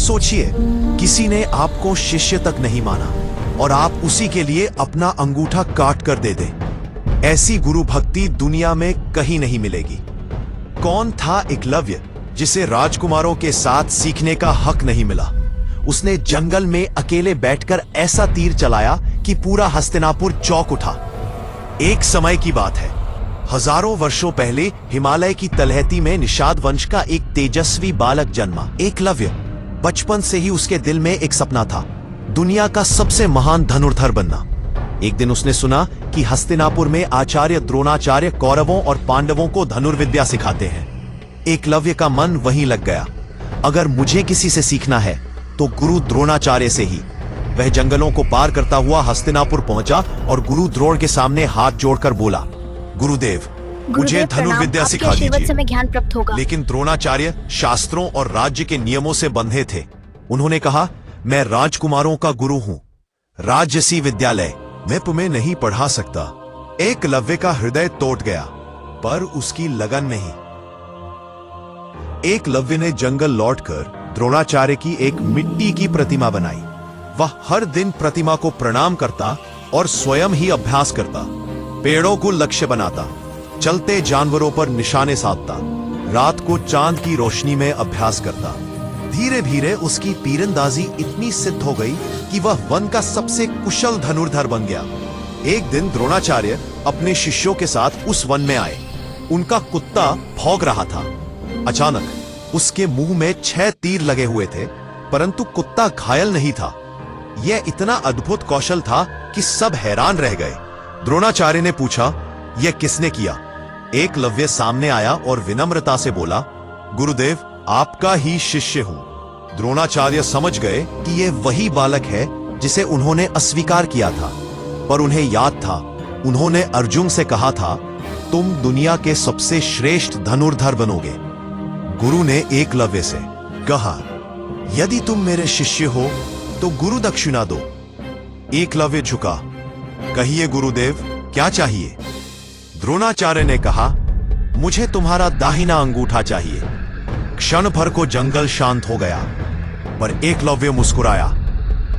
सोचिए, किसी ने आपको शिष्य तक नहीं माना और आप उसी के लिए अपना अंगूठा काट कर दे दें। ऐसी गुरु भक्ति दुनिया में कहीं नहीं मिलेगी। कौन था एकलव्य, जिसे राजकुमारों के साथ सीखने का हक नहीं मिला? उसने जंगल में अकेले बैठकर ऐसा तीर चलाया कि पूरा हस्तिनापुर चौंक उठा। एक समय की बात है, हजारों वर्षों पहले हिमालय की तलहटी में निषाद वंश का एक तेजस्वी बालक जन्मा, एकलव्य। बचपन से ही उसके दिल में एक सपना था, दुनिया का सबसे महान धनुर्धर बनना। एक दिन उसने सुना कि हस्तिनापुर में आचार्य द्रोणाचार्य कौरवों और पांडवों को धनुर्विद्या सिखाते हैं। एकलव्य का मन वहीं लग गया। अगर मुझे किसी से सीखना है तो गुरु द्रोणाचार्य से ही। वह जंगलों को पार करता हुआ हस्तिनापुर पहुंचा और गुरु द्रोण के सामने हाथ जोड़कर बोला, गुरुदेव, मुझे धनुर्विद्या सिखा दीजिए। ज्ञान प्राप्त होगा। लेकिन द्रोणाचार्य शास्त्रों और राज्य के नियमों से बंधे थे। उन्होंने कहा, मैं राजकुमारों का गुरु हूं, राजसी विद्यालय मैं तुम्हें नहीं पढ़ा सकता। एकलव्य का हृदय टूट गया, पर उसकी लगन नहीं। एकलव्य ने जंगल लौटकर द्रोणाचार्य की एक मिट्टी की प्रतिमा बनाई। वह हर दिन प्रतिमा को प्रणाम करता और स्वयं ही अभ्यास करता। पेड़ों को लक्ष्य बनाता, चलते जानवरों पर निशाने साधता, रात को चांद की रोशनी में अभ्यास करता। धीरे धीरे उसकी तीरंदाजी इतनी सिद्ध हो गई कि वह वन का सबसे कुशल धनुर्धर बन गया। एक दिन द्रोणाचार्य अपने शिष्यों के साथ उस वन में आए। उनका कुत्ता भौंक रहा था। अचानक उसके मुंह में 6 तीर लगे हुए थे, परंतु कुत्ता घायल नहीं था। यह इतना अद्भुत कौशल था कि सब हैरान रह गए। द्रोणाचार्य ने पूछा, यह किसने किया? एकलव्य सामने आया और विनम्रता से बोला, गुरुदेव, आपका ही शिष्य हूं। द्रोणाचार्य समझ गए कि यह वही बालक है जिसे उन्होंने अस्वीकार किया था, पर उन्हें याद था, उन्होंने अर्जुन से कहा था, तुम दुनिया के सबसे श्रेष्ठ धनुर्धर बनोगे। गुरु ने एकलव्य से कहा, यदि तुम मेरे शिष्य हो तो गुरु दक्षिणा दो। एकलव्य झुका, कहिए गुरुदेव, क्या चाहिए? द्रोणाचार्य ने कहा, मुझे तुम्हारा दाहिना अंगूठा चाहिए। क्षण भर को जंगल शांत हो गया, पर एकलव्य मुस्कुराया।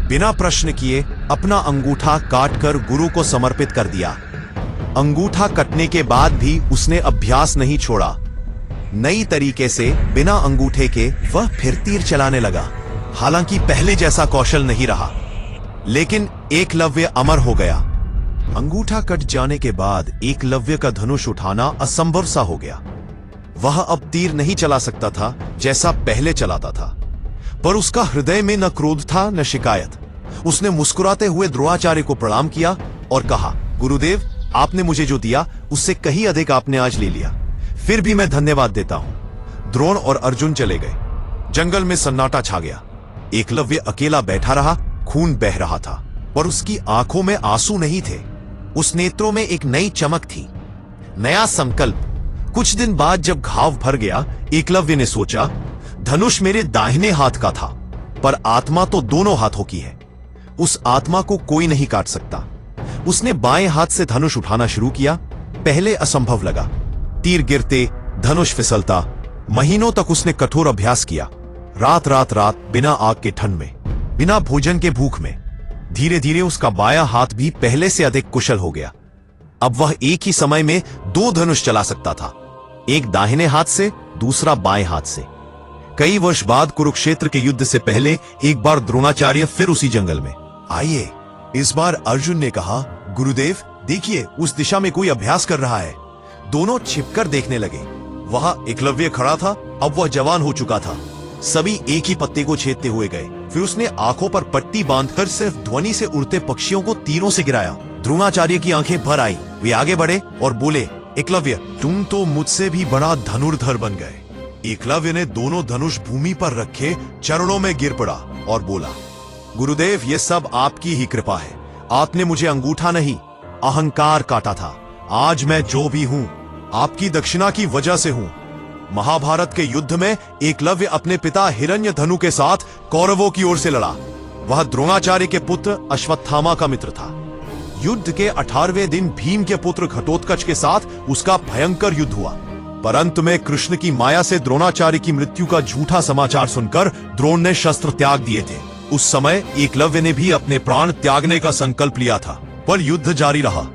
बिना प्रश्न किए अपना अंगूठा काटकर गुरु को समर्पित कर दिया। अंगूठा कटने के बाद भी उसने अभ्यास नहीं छोड़ा। नई तरीके से बिना अंगूठे के वह फिर तीर चलाने लगा। हालांकि पहले जैसा कौशल नहीं रहा, लेकिन एकलव्य अमर हो गया। अंगूठा कट जाने के बाद एकलव्य का धनुष उठाना असंभव सा हो गया। वह अब तीर नहीं चला सकता था जैसा पहले चलाता था, पर उसका हृदय में न क्रोध था न शिकायत। उसने मुस्कुराते हुए द्रोणाचार्य को प्रणाम किया और कहा, गुरुदेव, आपने मुझे जो दिया उससे कहीं अधिक आपने आज ले लिया, फिर भी मैं धन्यवाद देता हूं। द्रोण और अर्जुन चले गए। जंगल में सन्नाटा छा गया। एकलव्य अकेला बैठा रहा। खून बह रहा था, पर उसकी आंखों में आंसू नहीं थे। उस नेत्रों में एक नई चमक थी, नया संकल्प। कुछ दिन बाद जब घाव भर गया, एकलव्य ने सोचा, धनुष मेरे दाहिने हाथ का था, पर आत्मा तो दोनों हाथों की है। उस आत्मा को कोई नहीं काट सकता। उसने बाएं हाथ से धनुष उठाना शुरू किया। पहले असंभव लगा, तीर गिरते, धनुष फिसलता। महीनों तक उसने कठोर अभ्यास किया, रात रात बिना आग के ठंड में, बिना भोजन के भूख में। धीरे धीरे उसका बायां हाथ भी पहले से अधिक कुशल हो गया। अब वह एक ही समय में 2 धनुष चला सकता था, एक दाहिने हाथ से, दूसरा बाएं हाथ से। कई वर्ष बाद कुरुक्षेत्र के युद्ध से पहले एक बार द्रोणाचार्य फिर उसी जंगल में आइए। इस बार अर्जुन ने कहा, गुरुदेव, देखिए, उस दिशा में कोई अभ्यास कर रहा है। दोनों छिपकर देखने लगे। वहां एकलव्य खड़ा था। अब वह जवान हो चुका था। सभी एक ही पत्ते को छेदते हुए गए। फिर उसने आंखों पर पट्टी बांधकर सिर्फ ध्वनि से उड़ते पक्षियों को तीरों से गिराया। द्रोणाचार्य की आंखें भर आई। वे आगे बढ़े और बोले, एकलव्य, तुम तो मुझसे भी बड़ा धनुर्धर बन गए। एकलव्य ने दोनों धनुष भूमि पर रखे चरणों में गिर पड़ा और बोला, गुरुदेव, ये सब आपकी ही कृपा है। आपने मुझे अंगूठा नहीं, अहंकार काटा था। आज मैं जो भी हूं, आपकी दक्षिणा की वजह से हूं। महाभारत के युद्ध में एकलव्य अपने पिता हिरण्यधनु के साथ कौरवों की ओर से लड़ा। वह द्रोणाचार्य के पुत्र अश्वत्थामा का मित्र था। युद्ध के 18वें दिन भीम के पुत्र घटोत्कच के साथ उसका भयंकर युद्ध हुआ। परंतु में कृष्ण की माया से द्रोणाचार्य की मृत्यु का झूठा समाचार सुनकर द्रोण ने शस्त्र त्याग दिए थे। उस समय एकलव्य ने भी अपने प्राण त्यागने का संकल्प लिया था, पर युद्ध जारी रहा।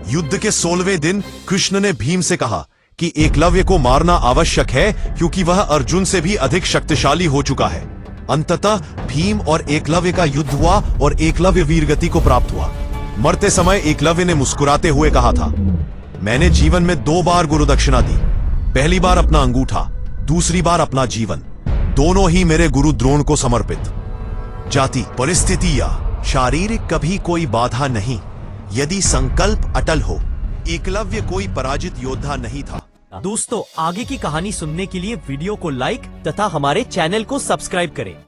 युद्ध के 16वें दिन कृष्ण ने भीम से कहा कि एकलव्य को मारना आवश्यक है, क्योंकि वह अर्जुन से भी अधिक शक्तिशाली हो चुका है। अंततः भीम और एकलव्य का युद्ध हुआ और एकलव्य वीरगति को प्राप्त हुआ। मरते समय एकलव्य ने मुस्कुराते हुए कहा था, मैंने जीवन में 2 बार गुरु दक्षिणा दी। पहली बार अपना अंगूठा, दूसरी बार अपना जीवन। दोनों ही मेरे गुरु द्रोण को समर्पित। जाति, परिस्थिति या शारीरिक कभी कोई बाधा नहीं, यदि संकल्प अटल हो। एकलव्य कोई पराजित योद्धा नहीं था। दोस्तों, आगे की कहानी सुनने के लिए वीडियो को लाइक तथा हमारे चैनल को सब्सक्राइब करें।